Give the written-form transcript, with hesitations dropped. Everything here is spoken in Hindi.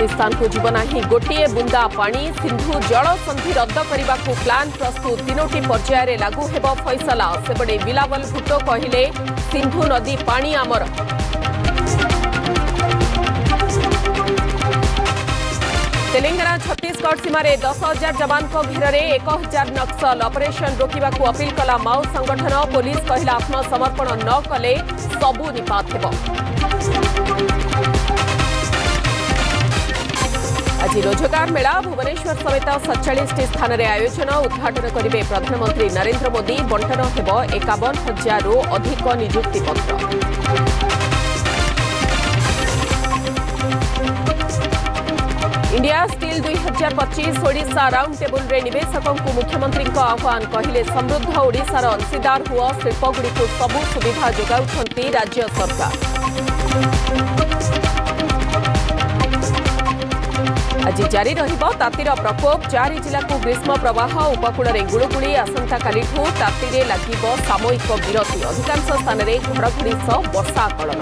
पाकिस्तान को जीवन ही गोटे बुंदा पानी सिंधु जल संधि रद्द करने को प्लान प्रस्तुत 3टी पर्यायर लागू हेब फैसला सेबड़े बिलावल भुट्टो कहले सिंधु नदी पानी आमर। तेलंगाना छत्तीसगढ़ सीमार 10,000 जवान घेर में 1,000 नक्सल ऑपरेशन रोकने को अपील कला माओ संगठन पुलिस कहला आत्मसमर्पण न कले सबू निपात हेब। आज रोजगार मेला भुवनेश्वर समेत 47 स्थान में आयोजन उद्घाटन करेंगे प्रधानमंत्री नरेंद्र मोदी। बंटन हेब 51,000 रु अधिक नियुक्ति पत्र। India steel 2025 Odisha round table रे निवेशकों को मुख्यमंत्री आह्वान कहले समृद्ध ओडिशार अंशीदार हुआ शिल्पगुड़ी को सबु सुविधा जोगाउछंती राज्य सरकार। आज जारी रहिबो तातीर प्रकोप 4 जिला को ग्रीष्म प्रवाह उपकूल में गुड़गुड़ी आसंता कालिठू तातीरे लागिबो सामयिक विरति अधिकांश स्थान में घड़घड़ी सह वर्षा आकलन।